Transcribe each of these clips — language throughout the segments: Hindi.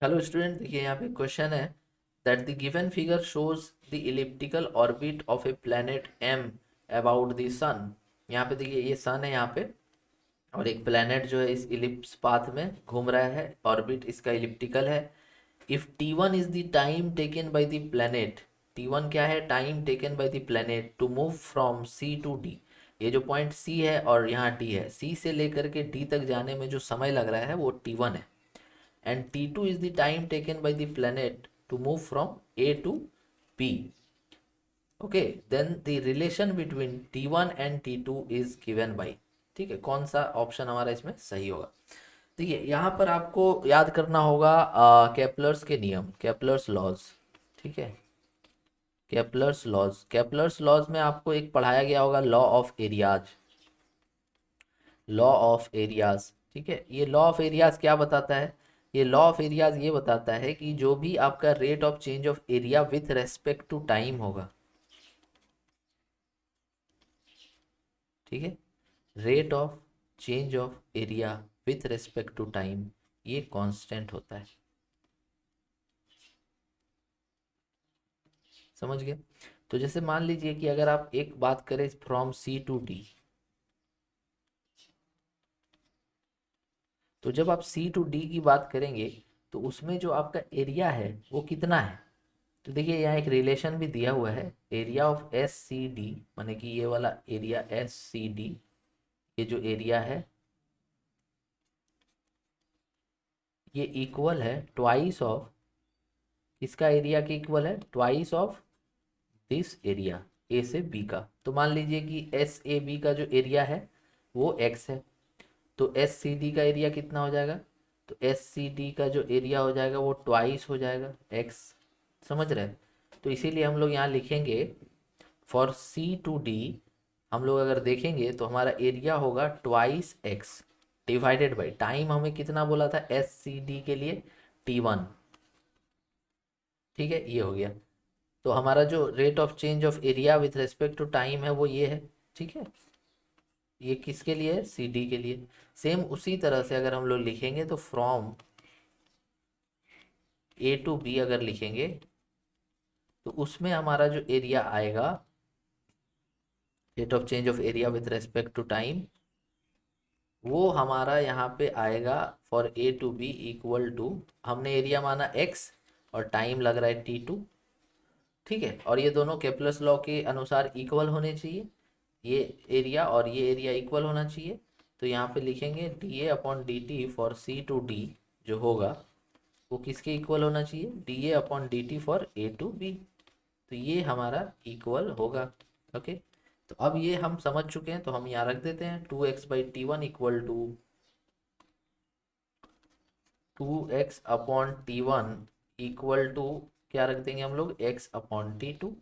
हेलो स्टूडेंट, देखिए यहाँ पे क्वेश्चन है that the given figure shows the elliptical orbit of a planet m about the sun. यहाँ पे देखिए ये सन है यहाँ पे, और एक प्लैनेट जो है इस इलिप्स पाथ में घूम रहा है, ऑर्बिट इसका इलिप्टिकल है। If T1 is the time taken by the planet, T1 क्या है? Time taken by the planet to move from C to D। ये जो पॉइंट C है और यहाँ D है, C से लेकर के D तक जाने में जो समय लग रहा है वो T1 है। and T2 is the time taken by the planet to move from A to B. Okay, then the relation between T1 and T2 is given by। ठीक है, कौन सा ऑप्शन हमारा इसमें सही होगा? देखिए यहाँ पर आपको याद करना होगा केपलर्स के नियम, केपलर्स लॉज। ठीक है, केपलर्स लॉज में आपको एक पढ़ाया गया होगा law of areas, law of areas. ठीक है, ये लॉ ऑफ एरियाज क्या बताता है? ये लॉ ऑफ एरियाज ये बताता है कि जो भी आपका rate of change of area with respect to time होगा, ठीक है, rate of change of area with respect to time, ये कांस्टेंट होता है। समझ गए? तो जैसे मान लीजिए कि अगर आप एक बात करें फ्रॉम सी टू डी, तो जब आप सी टू डी की बात करेंगे तो उसमें जो आपका एरिया है वो कितना है? तो देखिए यहाँ एक रिलेशन भी दिया हुआ है, area of S C D, माने कि ये वाला एरिया एस सी डी, ये जो एरिया है ये इक्वल है ट्वाइस ऑफ, इसका एरिया के इक्वल है twice of this area A से बी का। तो मान लीजिए कि एस ए बी का जो एरिया है वो एक्स है, तो एस सी डी का एरिया कितना हो जाएगा? तो एस सी डी का जो एरिया हो जाएगा वो ट्वाइस हो जाएगा एक्स। समझ रहे हैं? तो इसीलिए हम लोग यहाँ लिखेंगे फॉर सी टू डी, हम लोग अगर देखेंगे तो हमारा एरिया होगा twice x divided by time. हमें कितना बोला था एस सी डी के लिए? T1। ठीक है, ये हो गया। तो हमारा जो rate of change of area with respect to time है वो ये है। ठीक है, ये किसके लिए है? सी डी के लिए। सेम उसी तरह से अगर हम लोग लिखेंगे तो फ्रॉम ए टू बी अगर लिखेंगे तो उसमें हमारा जो एरिया आएगा, rate of change of area with respect to time, वो हमारा यहाँ पे आएगा for A to B equal to, हमने एरिया माना एक्स और टाइम लग रहा है T2। ठीक है, और ये दोनों केपलर्स लॉ के अनुसार इक्वल होने चाहिए, ये एरिया और ये एरिया इक्वल होना चाहिए। तो यहाँ पे लिखेंगे d A upon d t for C to D, जो होगा वो किसके इक्वल होना चाहिए? D A upon d t for A to B. तो ये हमारा इक्वल होगा। ओके, तो अब ये हम समझ चुके हैं तो हम यहाँ रख देते हैं 2x/T1 equal to 2x/T1 equal to, क्या रख देंगे हम लोग? x/T2।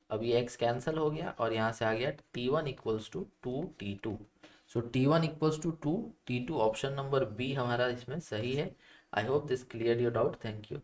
अब ये x कैंसिल हो गया और यहाँ से आ गया T1 equals to 2T2। So T1 equals to 2T2, option number B हमारा इसमें सही है। I hope this clear your doubt. Thank you.